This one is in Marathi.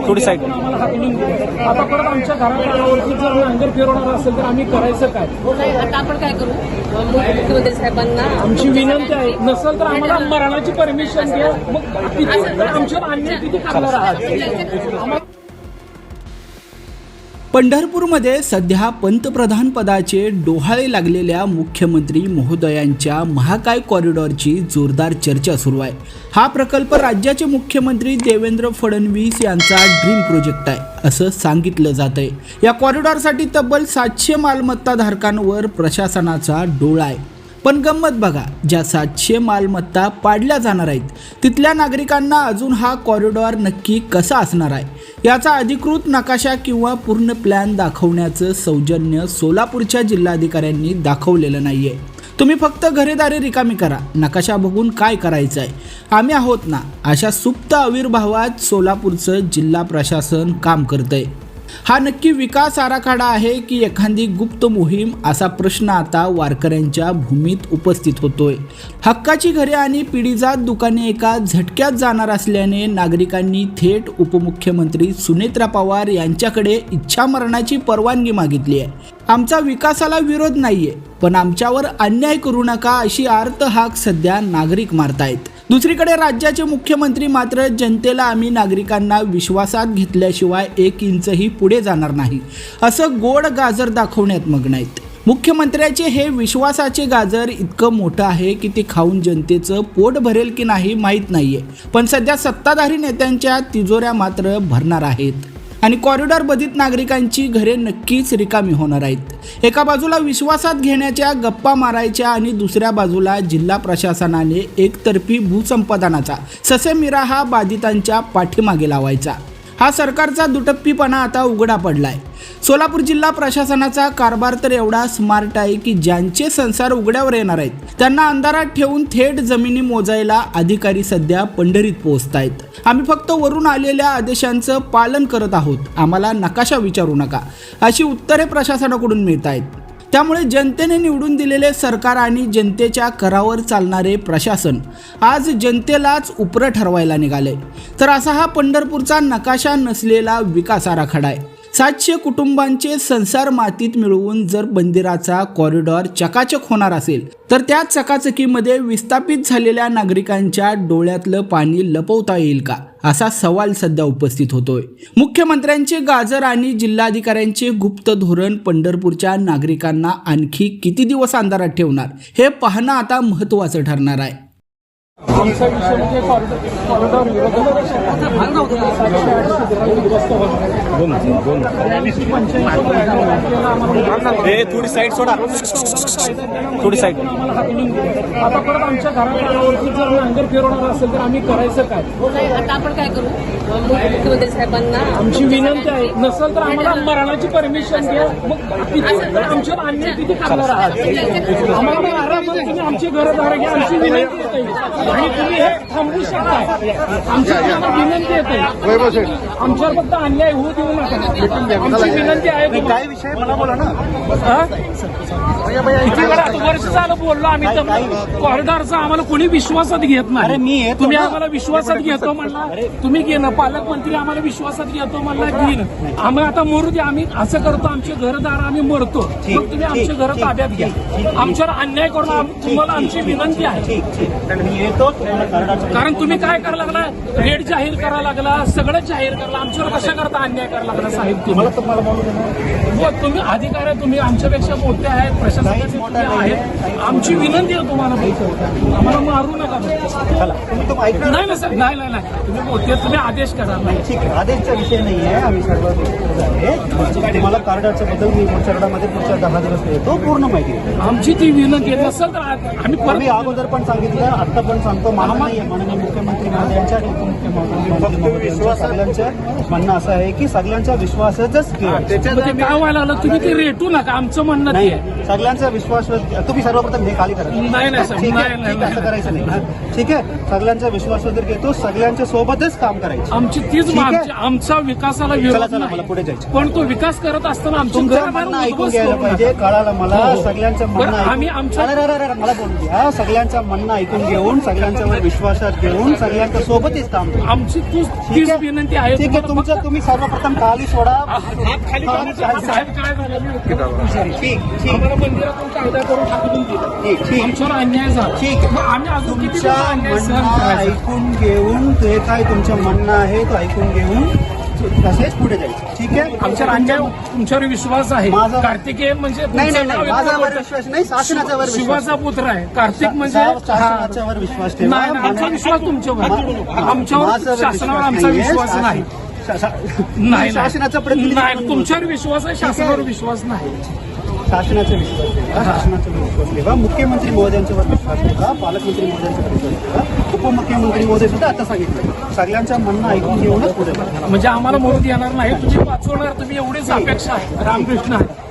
थोडी साईड. आता परत आमच्या घरावरती जर नांगर फिरवणार असेल तर आम्ही करायचं काय? आता आपण काय करू? मुख्यमंत्री साहेबांना आमची विनंती आहे, नसेल तर आम्हाला मरणाची परमिशन द्या. मग आमच्यावर अन्याय किती करणार आहात? पंढरपूरमध्ये सध्या पंतप्रधान पदाचे डोहाळे लागलेल्या मुख्यमंत्री महोदयांच्या महाकाय कॉरिडॉरची जोरदार चर्चा सुरू आहे. हा प्रकल्प राज्याचे मुख्यमंत्री देवेंद्र फडणवीस यांचा ड्रीम प्रोजेक्ट आहे असं सांगितलं जात आहे. या कॉरिडॉरसाठी तब्बल 700 मालमत्ता धारकांवर प्रशासनाचा डोळा आहे. पण गंमत बघा, ज्या 700 मालमत्ता पाडल्या जाणार आहेत तिथल्या नागरिकांना अजून हा कॉरिडॉर नक्की कसा असणार आहे याचा अधिकृत नकाशा किंवा पूर्ण प्लॅन दाखवण्याचं सौजन्य सोलापूरच्या जिल्हाधिकाऱ्यांनी दाखवलेलं नाहीये. तुम्ही फक्त घरेदारी रिकामी करा, नकाशा बघून काय करायचं आहे, आम्ही आहोत ना, अशा सुप्त आविर्भावात सोलापूरचं जिल्हा प्रशासन काम करतंय. हा नक्की विकास आराखडा आहे की एखादी गुप्त मोहीम, असा प्रश्न आता वारकऱ्यांच्या भूमीत उपस्थित होतोय. हक्काची घरे आणि पिढीजात दुकाने एका झटक्यात जाणार असल्याने नागरिकांनी थेट उपमुख्यमंत्री सुनेत्रा पवार यांच्याकडे इच्छामरणाची परवानगी मागितली आहे. आमचा विकासाला विरोध नाहीये, पण आमच्यावर अन्याय करू नका अशी आर्त हाक सध्या नागरिक मारतायत. दुसरीकडे राज्याचे मुख्यमंत्री मात्र जनतेला आम्ही नागरिकांना विश्वासात घेतल्याशिवाय 1 इंचही पुढे जाणार नाही असं गोड गाजर दाखवण्यात मग्न आहेत. मुख्यमंत्र्याचे हे विश्वासाचे गाजर इतकं मोठं आहे की ते खाऊन जनतेचं पोट भरेल की नाही माहीत नाहीये, पण सध्या सत्ताधारी नेत्यांच्या तिजोऱ्या मात्र भरणार आहेत आणि कॉरिडॉर बाधित नागरिकांची घरे नक्कीच रिकामी होणार आहेत. एका बाजूला विश्वासात घेण्याच्या गप्पा मारायच्या आणि दुसऱ्या बाजूला जिल्हा प्रशासनाने एकतर्फी भूसंपादनाचा ससेमिरा हा बाधितांच्या पाठीमागे लावायचा. हा सरकारचा दुटप्पीपणा आता उघडा पडलाय. सोलापूर जिल्हा प्रशासनाचा कारभार तर एवढा स्मार्ट आहे की ज्यांचे संसार उघड्यावर येणार आहेत त्यांना अंधारात ठेवून थेट जमिनी मोजायला अधिकारी सध्या पंढरीत पोहोचतायत. आम्ही फक्त वरून आलेल्या आदेशांचं पालन करत आहोत, आम्हाला नकाशा विचारू नका, अशी उत्तरे प्रशासनाकडून मिळत आहेत. त्यामुळे जनतेने निवडून दिलेले सरकार आणि जनतेच्या करावर चालणारे प्रशासन आज जनतेलाच उपरं ठरवायला निघाले. तर असा हा पंढरपूरचा नकाशा नसलेला विकास आराखडा आहे. 700 कुटुंबांचे संसार मातीत मिळवून जर मंदिराचा कॉरिडॉर चकाचक होणार असेल तर त्या चकाचकीमध्ये विस्थापित झालेल्या नागरिकांच्या डोळ्यातलं पाणी लपवता येईल का, असा सवाल सध्या उपस्थित होतोय. मुख्यमंत्र्यांचे गाजर आणि जिल्हाधिकाऱ्यांचे गुप्त धोरण पंढरपूरच्या नागरिकांना आणखी किती दिवस अंधारात ठेवणार हे पाहणं आता महत्त्वाचं ठरणार आहे. आमचा विषय म्हणजे कॉरिडॉर थोडी साईड सोडा, थोडी साईड. आता परत आमच्या घरावरती जर नांगर फिरवणार असेल तर आम्ही करायचं काय? आता आपण काय करू? मुख्यमंत्री साहेबांना आमची विनंती आहे, नसेल तर आम्हाला मरणाची परमिशन द्या. मग आमच्यावर अन्याय किती करणार आहात? आम्हाला आरामात तुम्ही आमची घरदार घ्या, आमची विनंती येते आणि तुम्ही हे थांबवू शकता. आमच्या विनंती येते, आमच्यावर फक्त अन्याय होऊ देऊ नका. आमची विनंती आहे. काय विषय मला बोला ना. वर्ष झालं बोललो आम्ही, तर कॉरिडॉरचा आम्हाला कोणी विश्वासात घेत नाही. तुम्ही आम्हाला विश्वासात घेतो म्हणला, तुम्ही घेणं पालकमंत्री आम्हाला विश्वासात घेतो म्हणला, घेणं आम्ही आता मरू दे. आम्ही असं करतो, आमचे घरदार आम्ही मरतो, मग तुम्ही आमचे घर ताब्यात घ्या. आमच्यावर अन्याय करून तुम्हाला आमची विनंती आहे. कारण तुम्ही काय करायला लागला, रेट जाहीर करायला लागला, सगळं जाहीर करायला, आमच्यावर कशा करता अन्याय करायला लागला साहेब? तुम्ही अधिकारी आहे, तुम्ही आमच्यापेक्षा मोठे आहेत, प्रशासनाचे मोठे आहेत. आमची विनंती आहे तुम्हाला, आम्हाला मारू नका. नाही ना सर, नाही नाही नाही, तुम्ही मोठे, तुम्ही आदेश करा. ठीक आहे, आदेशचा विषय नाही आहे. आम्ही सर्व तुम्हाला कार्डाच्या बद्दल मी पुढच्या 10 दिवस येतो, पूर्ण माहिती आमची ती विनंती आहे. नसेल तर आम्ही अगोदर पण सांगितलं, आता पण सांगतो, माननीय मुख्यमंत्री महोदयांच्या आणि उपमुख्यमंत्री सगळ्यांचं म्हणणं असं आहे की सगळ्यांचा विश्वासच काय व्हायला लागलं, तुम्ही ते रेटू नका. आमचं म्हणणं नाही, सगळ्यांचा विश्वास. तुम्ही सर्वप्रथम हे खाली करा. नाही नाही सर, नाही असं करायचं नाही. ठीक आहे, सगळ्यांचा विश्वास जर घेतो, सगळ्यांच्या सोबतच काम करायचं. आमची तीच ठीक आहे? मागणी, आमचा विकासाला चला विरोध चला, मला नाही. पुढे जायचं. पण तो विकास करत असताना आमची तुमचं घराबाहेर म्हणणं ऐकून उद्ध्वस्त घ्यायला करू पाहिजे, नका. कळालं मला. हो. सगळ्यांचं म्हणणं बरं, आम्ही ऐकून- आमच्या- अरे, मला बोलून द्या. सगळ्यांचं म्हणणं ऐकून घेऊन, सगळ्यांच्यावर विश्वासात घेऊन, सगळ्यांच्या सोबतच काम करू. आमची तीच ठीक आहे? विनंती आहे. ठीक आहे, तुम्हाला तुम्ही सर्वप्रथम खाली सोडा. खाली साहेब काय झालं? ठीक ठीक आम्हाला मंदिरातून कायदा करून टाकून दिला. ठीक आमच्यावर अन्याय झाला. ठीक आहे. मग आम्ही अजून किती तुमच्या दिवस अन्याय सहन म्हणणं करायचा? ऐकून घेऊन, ते काय तुमचं म्हणणं आहे तो ऐकून घेऊन तसेच पुढे जायचं. ठीक आहे, आमच्यावर अन्याय, तुमच्यावर विश्वास आहे. माझा- कार्तिकेय म्हणजे नाही तुमचं नाही नाव माझावर इतकं विश्वास नाही, शासनाच्यावर विश्वास. शिवाचा पुत्र आहे. कार्तिक म्हणजे शासनाच्यावर विश्वास ठेवा. नाही नाही, आमचा विश्वास तुमच्यावर आमच्यावर माझावर शासनावर विश्वास आमचा नाहीये. विश्वास नाही. नाही नाही शासनाचा प्रतिनिधी नाही, म्हणून तुमच्यावर बोलतो. विश्वास आहे, शासनावर विश्वास नाही. शासनाचा विश्वास ठेवा, शासनाचा विश्वास ठेवा. मुख्यमंत्री महोदयांच्यावर विश्वास ठेवा, पालकमंत्री महोदयांच्यावर विश्वास ठेवा, उपमुख्यमंत्री महोदय सुद्धा आता सांगितलं. सगळ्यांचं म्हणणं ऐकून घेऊनच पुढे जा. म्हणजे आम्हाला मोरू येणार नाही. तुम्ही वाचवणार, तुम्ही एवढेच अपेक्षा आहे. रामकृष्ण आहे.